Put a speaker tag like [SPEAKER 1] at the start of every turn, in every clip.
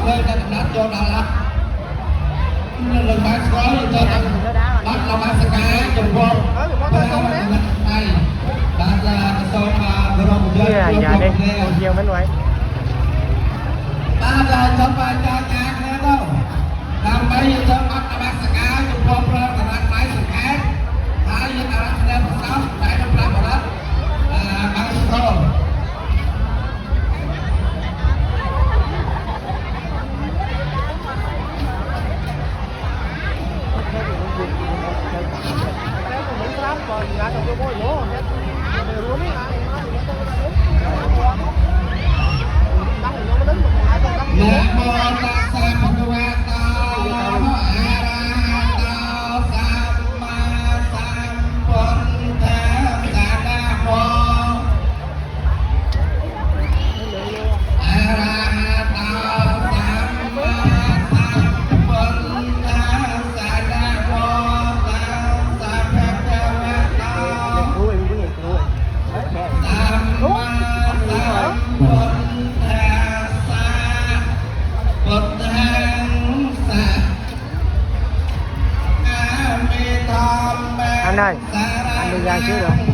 [SPEAKER 1] lên ta đánh cho đà lạt lần ba số cho bắt là ba sạc chồng con này đã là số mà vừa rồi chơi
[SPEAKER 2] giờ đi nhiều mấy loại
[SPEAKER 1] ta là cho ba cho nhà nữa đâu làm bây giờ cho bắt là ba sạc chồng con rồi là bạn máy sạc hai giờ ta đang làm sao tại trong làm đó ba số
[SPEAKER 2] anh ơi, anh đi ra trước được.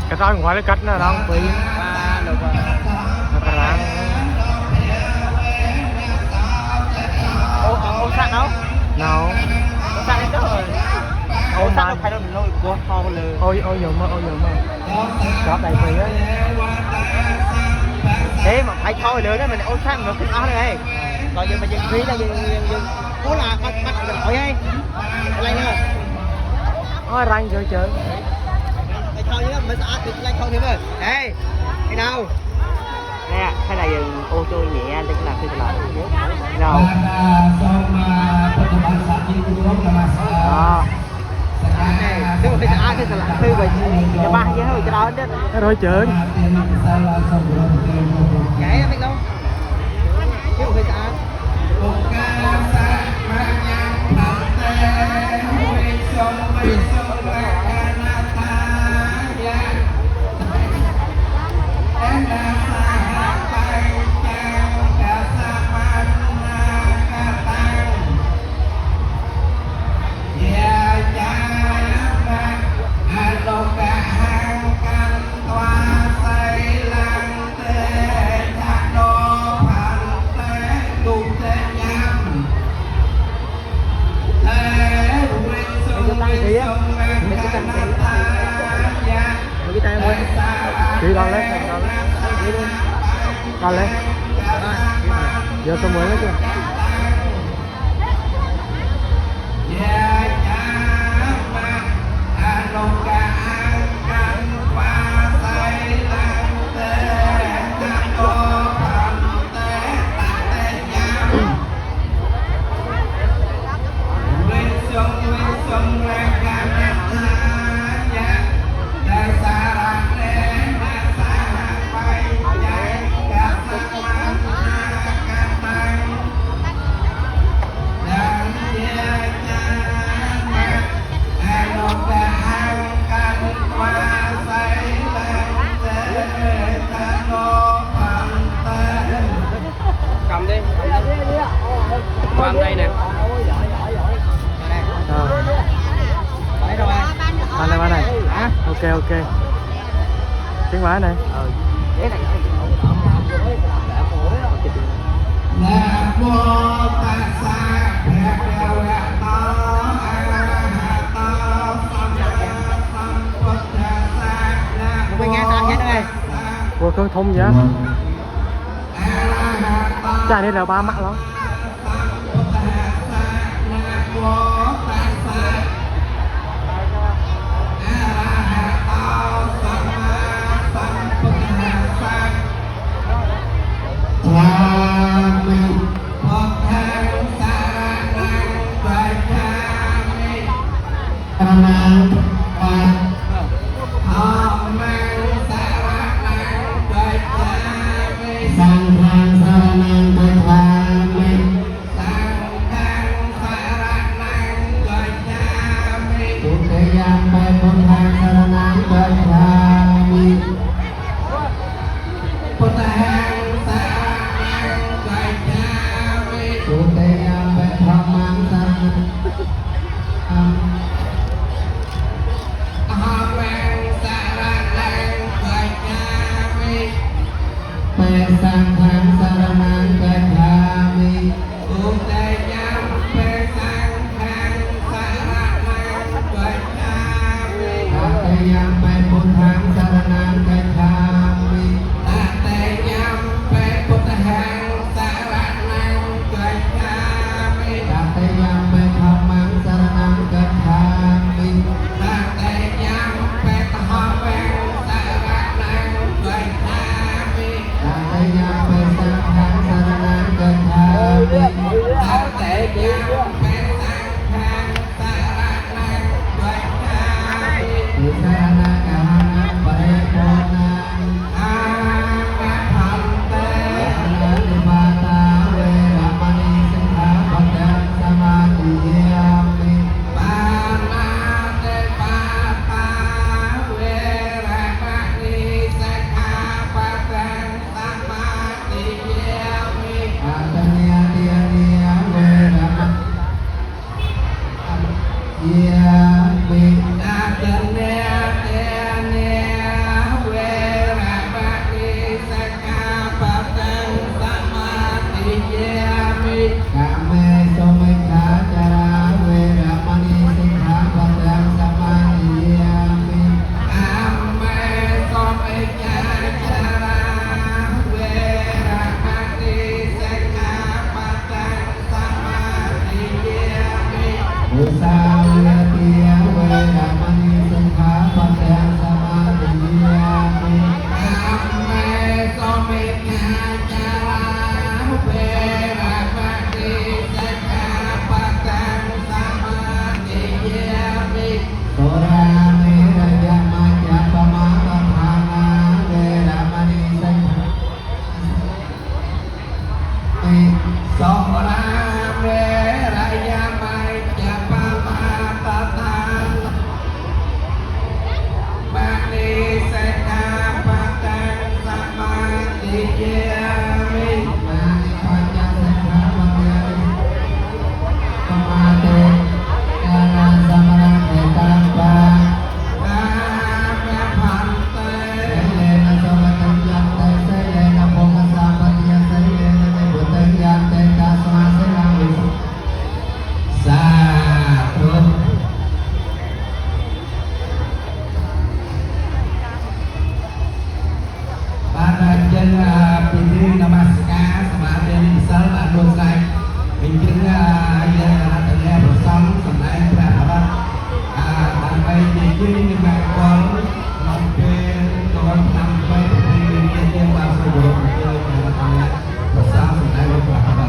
[SPEAKER 2] cái roi ngoài cái cách nó đâu bị
[SPEAKER 3] ô sạch đâu
[SPEAKER 2] nào
[SPEAKER 3] ô sạch đến rồi ô sạch phải đâu lôi của ho lừa
[SPEAKER 2] ôi dùng mà có đầy phí á
[SPEAKER 3] thế mà phải thôi lừa đó mình ô sạch nó thích ăn này còn giờ mà dừng phí là dừng cố là bắt được hỏi ấy lên nữa
[SPEAKER 2] ôi răng chơi
[SPEAKER 3] mày thôi nhá mình ăn thì lên thôi thêm rồi ê cái nào nè cái này ô tô nhẹ tức là khi là nào chứ mà khi ai thì là thư về cho ba chứ thôi cho đó chứ
[SPEAKER 2] rồi chơi
[SPEAKER 3] vậy biết đâu chứ mà khi ai
[SPEAKER 2] Đi đón lên, đón lên. Giờ tôi mới lấy chưa?
[SPEAKER 3] Cầm đi. Qua đây nè. Đấy rồi.
[SPEAKER 2] Bán này. Hả? Ok ok. Tiếng máy này.
[SPEAKER 3] Cái này.
[SPEAKER 1] Nam mô Tassa Bhagavato Arahato Sammasambuddhassa.
[SPEAKER 3] Mình nghe sao hết rồi.
[SPEAKER 2] Ủa con thông vậy? Chả đây là ba mặt lắm.
[SPEAKER 1] Hãy subscribe cho kênh Ghiền Mì Gõ để không bỏ lỡ ពីធីនមស្ការសមាធិនិសិលបានលោកស្ដេចពីជាងយើងរតនាប្រសំសម្ដែងព្រះអរតដើម្បីនិយាយនឹងមកបងក្នុងពេលកូនឆ្នាំបីពីយើងបានសុខរកទៅរតនាប្រសំសម្ដែងព្រះអរត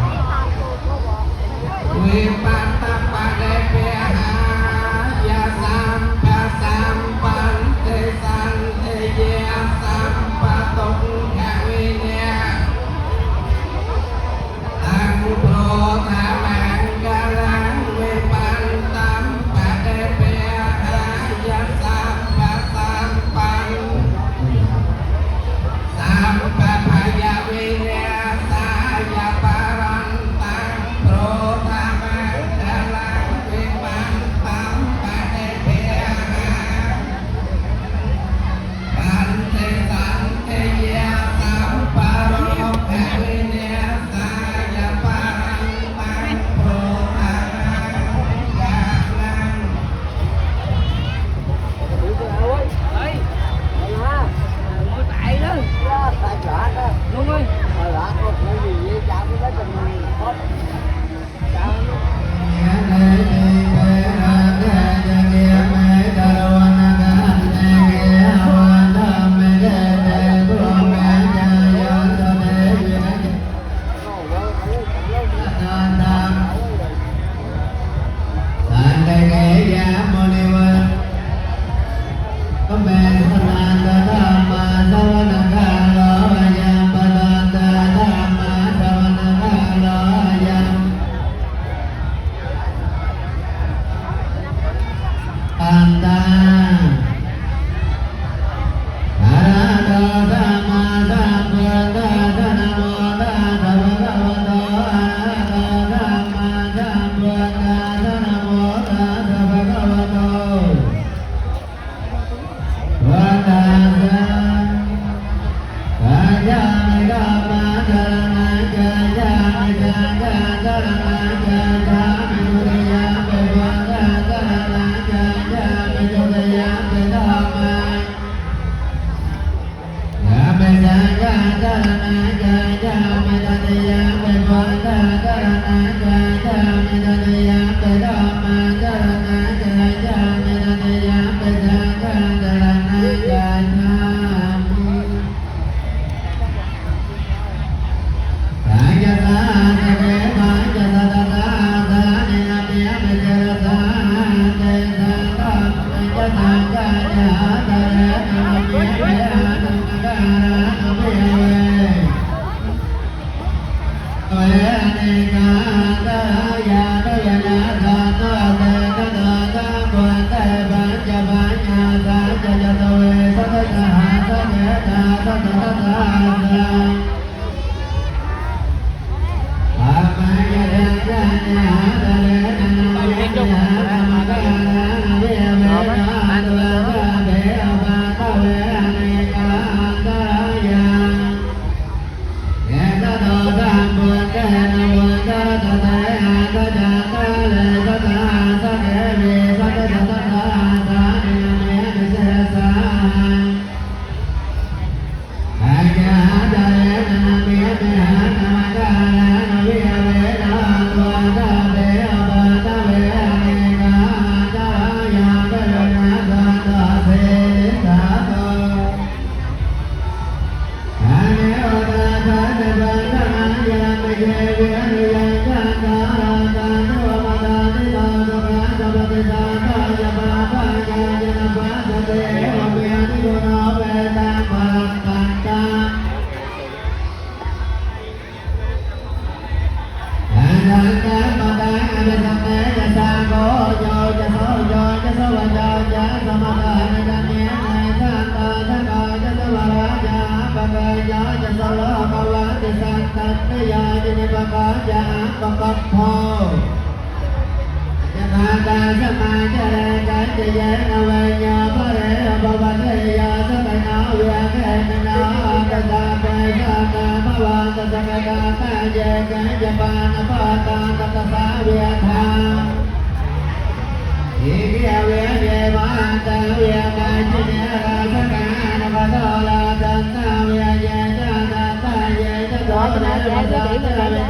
[SPEAKER 1] វិបត្តបដិពហាយាសម្បាសម្បន្តិសន្តិយាសម្បតុកខវិញ្ញាតាំងប្រថាមង្គលាវិបន្តំបដិពហាយាសម្បាសម្បន្តិសម្បភយវិញ្ញាសាយបរន្តតាំងប្រថាមង្គលាវិបន្តំបដិពហាបន្តិសន្តិយាសម្បរោភវិញ្ញាសាយបរន្តតាំងប្រថាមង្គលា
[SPEAKER 4] Hãy subscribe cho kênh Ghiền Mì Gõ để không bỏ lỡ
[SPEAKER 1] Hãy subscribe cho kênh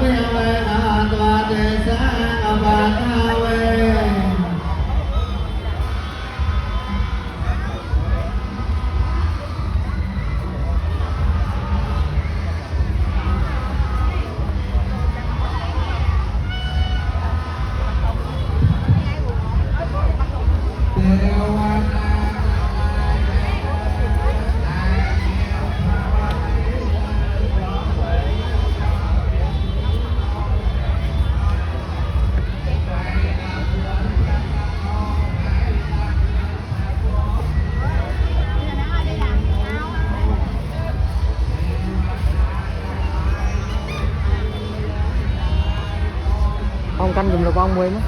[SPEAKER 1] Ghiền Mì Gõ để không bỏ lỡ
[SPEAKER 2] belum lebang muai mah.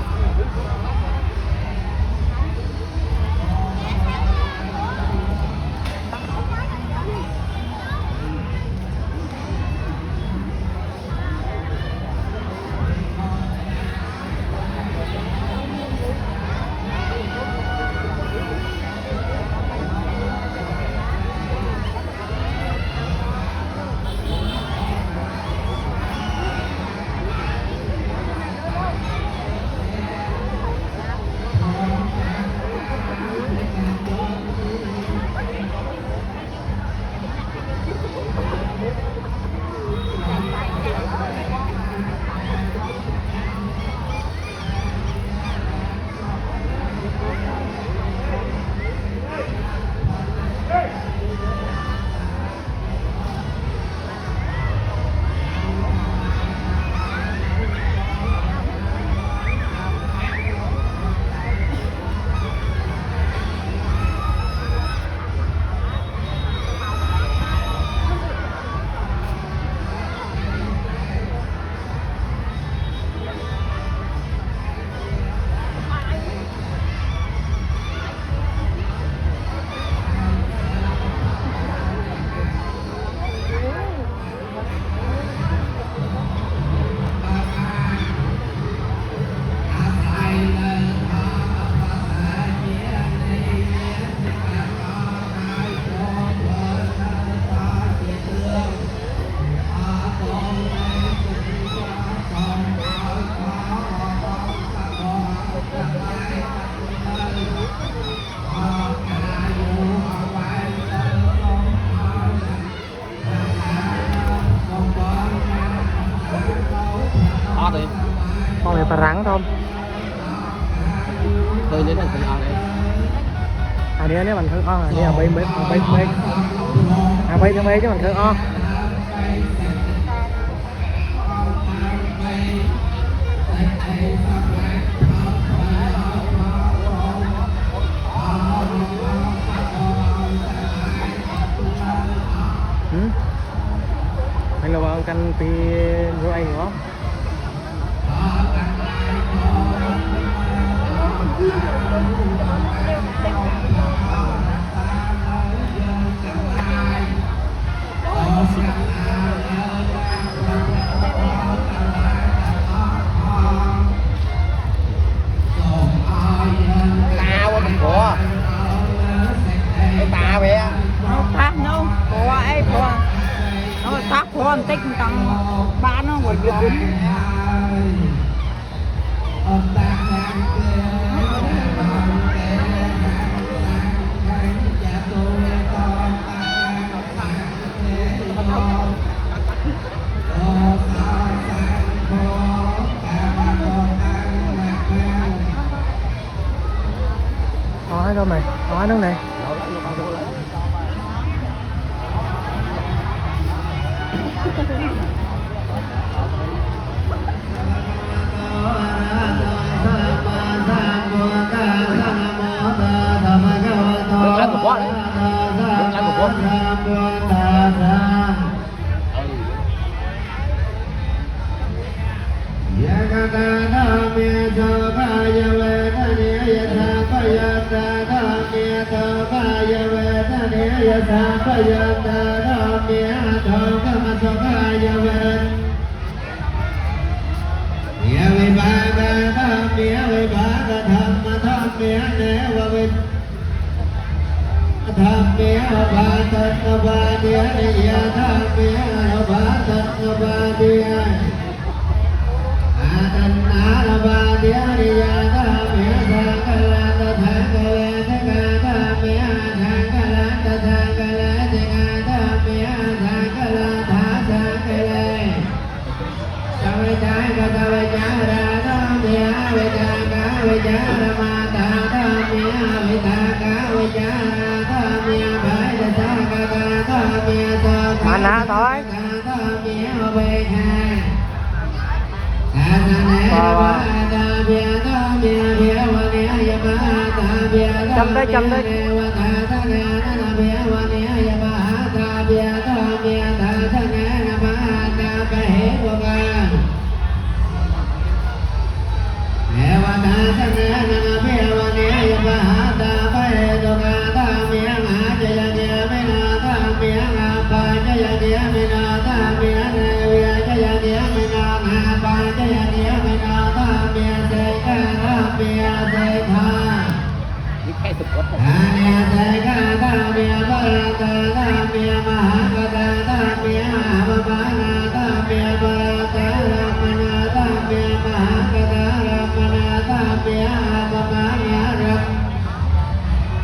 [SPEAKER 2] Con này rắn không?
[SPEAKER 3] Tôi đến là phải ăn đấy.
[SPEAKER 2] Anh đi mình thử on, anh đi ở bên à bay cho mấy chứ mình thử on. Anh là vào căn pi rồi anh không?
[SPEAKER 4] Con tích tăng bán nó ngồi bóng
[SPEAKER 2] nói đâu mày, nói đâu này.
[SPEAKER 3] Lăn của quá đấy. Lăn của quá.
[SPEAKER 2] Mana thôi. Chăm đấy, chăm đấy.
[SPEAKER 1] ยันเดียมินาตาเมียเนวิยจะยันเดียมินาหาปาจะยันเดียมินาตาเมียเสกะราเมียเสกา
[SPEAKER 3] นี่แค่สะกด
[SPEAKER 1] อาเมียเสกะตาเมียบาราตาตาเมียมหากตาตาเมียบาบานาตาเมียบาราตารามานาตาเมียมหากตารามานาตาเมียบาบานารัก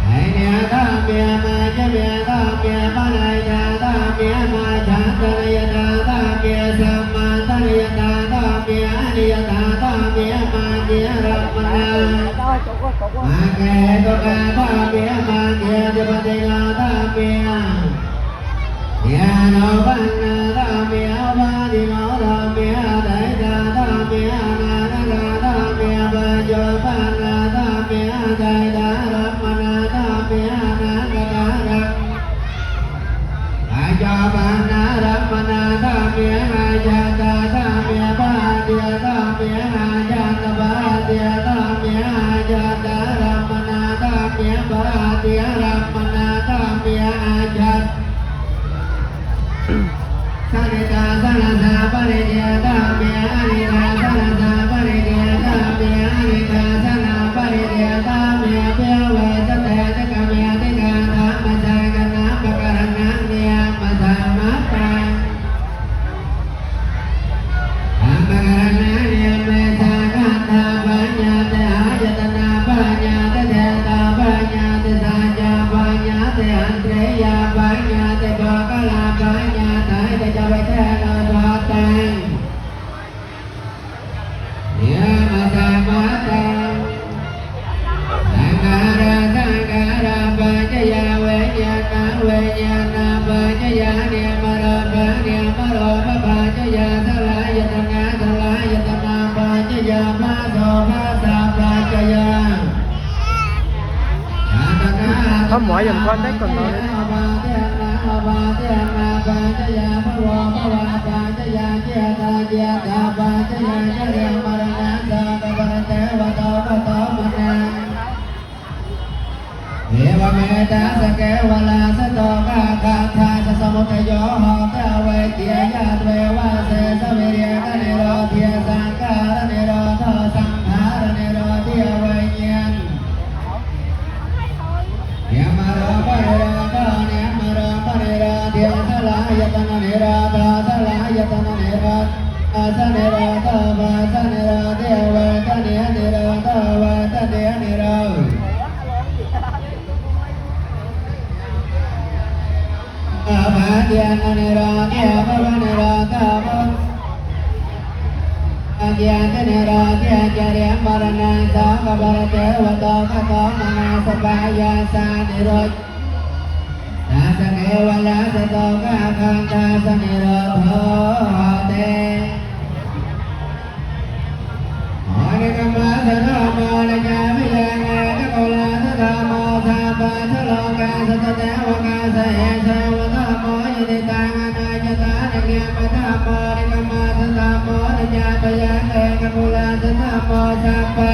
[SPEAKER 1] ไอเนียตาเมียมาจะเมียตาเมียบาลายาตาเมียมาฉันตะยตาตาเมียสัมมาตะยตาตาเมียอนิยตาตาเมียมาเนียรักมานา มาแก่ก็กาตาเมียมาเนียจะปฏิลาตาเมียเนียโนบันนาตาเมียบาดิโมตาเมียได้ตาตาเมียนานาตาเมียบาโยปันนาตาเมียได้ตารัมนาตาเมียนาคตารักอาจาปันนารัมนาตาเมียอาจาตาตาเมียบาเดียตาเมียอาจาตบาเดียตาเมียอาจาตารัมนาตาเมียบาเดียรัมนาตาเมียอาจาสันนิตาสันนาปริเดียตาเมียอนิตาสันนาปริเดียตาเมียอนิตาสันนาปริเดียตาเมียเปียวเวสเตตะกะเมียติกาธรรมจายกันนะปะการณะเนียมัสสามัปปังธรรมการณะเนียเมตาคัตถาปัญญาเตหายตนาปัญญาเตเทตาปัญญาเตสัจจาปัญญาเตอันเตรยาปัญญาเตปะกะลาปัญญาไตเตจะไปเทนะปะตังเนียมัสสามัปปังสังขาราสังขาราปัจจยาเวญญาณเวญญาณปัจจยาเนียมรปะเนียมโรปะปัจจยาสลายตนะสลายตนะปัจจยามาโสภะสะปัจจยา
[SPEAKER 2] เขาหมออย่างก้อนได้ก่อนนอนเลย
[SPEAKER 1] เอวเมตาสเกวลาสโตกาคาทาสสมุทโยหะเตเวเตียยาเววาเสสเวเรียกนิโรเทียสังการนิโรธสังขารนิโรเทียเวเยนเนียมารปะเนโรตาเนียมารปะเนโรเทียสลายตนะนิโรธาสลายตนะนิโรธอาสนิโรธวาสนิโรเทียเวตเนียนิโรธวาตเนียนิโรอาภาเดียนนิราเดียภวนิราตาภอาเดียนนิราเดียจเรียมรณะสากบรเทวตากตมนาสปายาสานิโรธสาสเกวลาสโตกาคันตาสนิโรธเตอนิกมาสนามาลยาวิเลงนโกลาสธรรมสาปะชโลกาสตเตวกาสเอเสวะธรรมยติตังอนาจตานิเกปะธรรมนิกมาสธรรมนิจาปยาเตกโกลาสธรรมสาปะ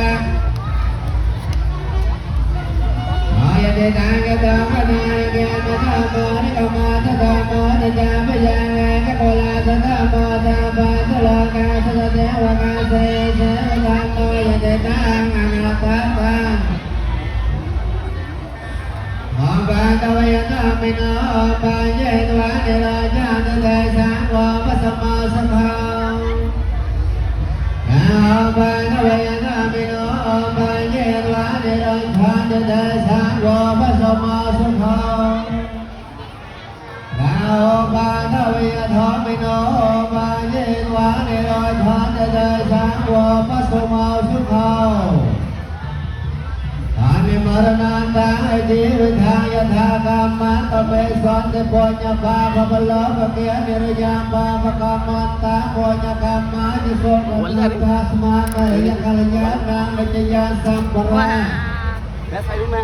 [SPEAKER 1] ยติตังกตมะนานิเกปะธรรมนิกมาสธรรมนิจาปยาเตกโกลาสธรรมสาปะชโลกาสตเตวกาสเอเสวะธรรมยติตังอนาคตังอปะตะเวยตามิโนปะเยตวะเนโรจาตเตสังวะปัสสมาสังฆังอปะตะเวยตามิโนปะเยตวะเนโรจาตเตสังวะปัสสมาสังฆังปะตะเวยตามิโนปะเยตวะเนโรจาตเตสังวะปัสสมาสังฆังอานิมรณันตังอจิวิทายทากรรมันตเปสันติปุญญาภาพะโลภะเกียนิรยามภาพะกรรมันตังปุญญากรรมานิโสตัสตัสมานะยะกัลยาณังนิจยาสัมปะระและใส่รู้ไหม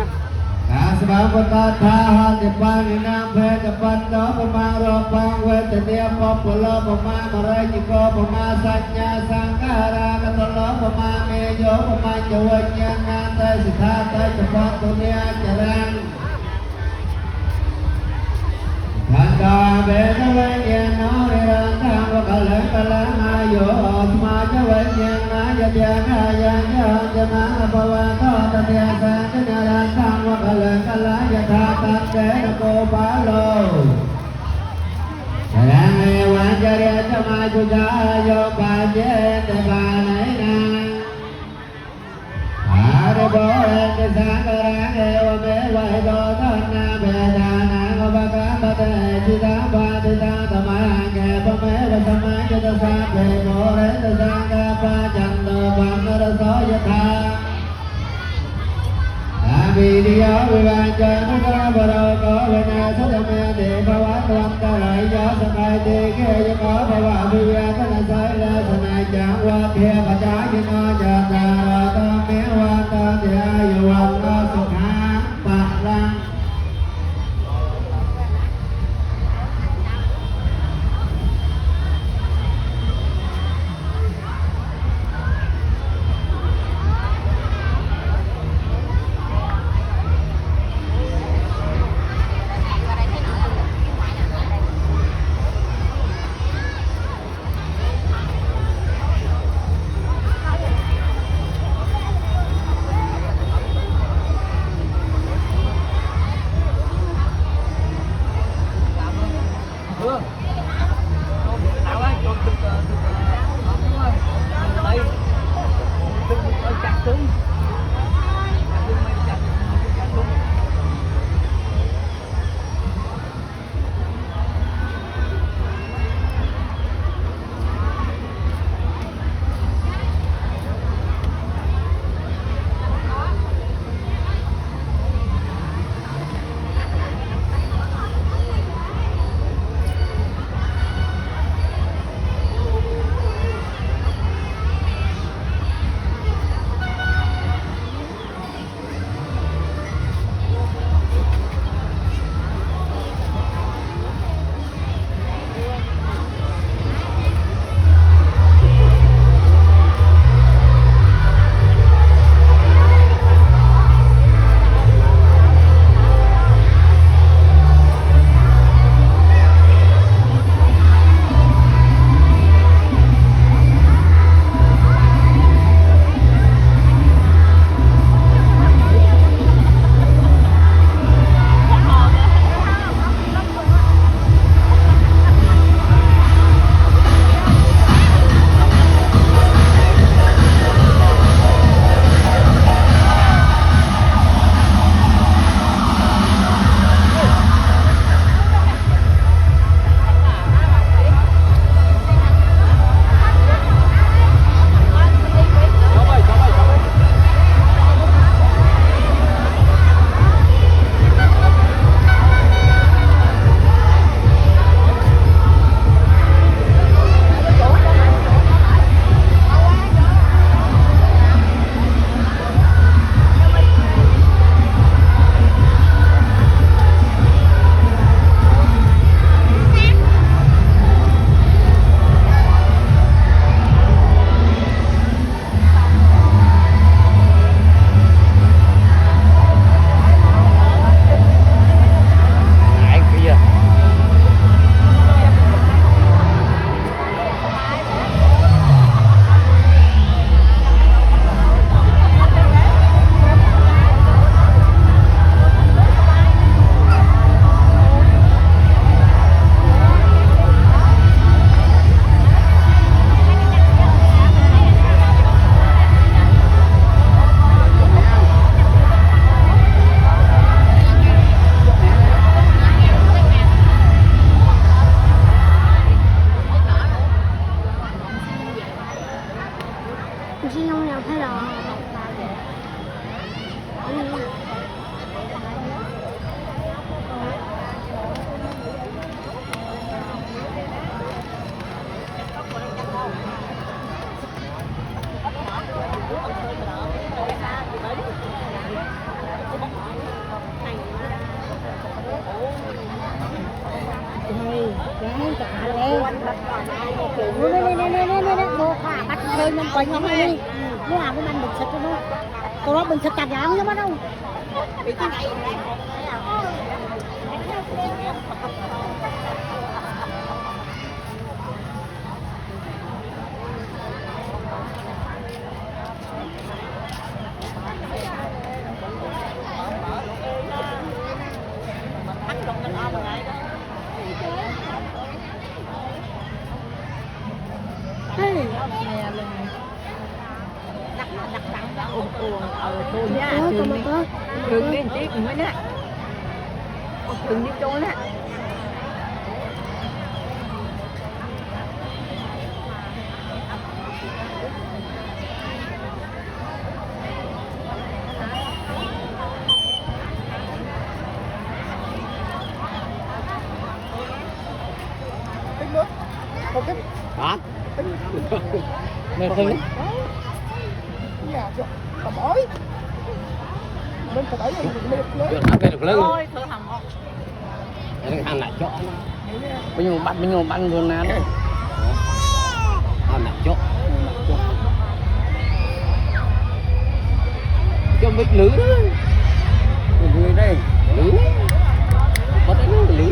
[SPEAKER 1] กาสบาปตาทาหะติปานินามเพกปันโนปมาโรปังเวทเนียปปุโลปมามะระจิโกปมาสัญญาสังขารากตโลปมาเมโยปมาจวัญญาณันเตสิทธาเตจปัตตุเนียจรังทันตา về cho với nhiên nó đi ra thang và cả lẽ ai dỗ mà cho với nhiên ai giờ tiền ai giờ cho mà bao to ta tiền sang cho nhà ra thang và cả lẽ giờ tha ta để cô bá lô đang nghe quan cho đi cho mai chú cha vô bà chế để bà này nè để bố em để sáng cơ ráng yêu mẹ quay đồ thân na bè già nàng ở ba cá ba tê chi ta ba chi ta tầm mai hàng kè ba mẹ và tầm mai cho ta xa về bố đến ta sang ca ba chẳng đồ bằng nó đã xóa cho ta vì đi ở vì bàn chờ nó có bà đồ có về nhà số cho mẹ thì ba quá toàn ta lại gió sân bay thì kia cho có bà bà vì bàn cái này xoay lên sân này chẳng qua kia bà trái như nó chờ ta rồi ta mẹ qua ta thì ai dù hoàng nó sụt hạ bà răng
[SPEAKER 4] mình quanh không đi nó làm cái mình xịt cho nó cô đó mình xịt chặt ra không đâu nghe luôn đặt đắng uống ở tôi nhá trường đi tí cũng mới nè trường đi trốn nè
[SPEAKER 3] hả
[SPEAKER 2] mày không chuyện ăn cái được lớn
[SPEAKER 4] ôi thưa hầm không
[SPEAKER 2] cái hàng lại chỗ bây giờ bắn luôn nè đấy hàng lại chỗ cho bích lưới đó người đây lưới có đấy lưới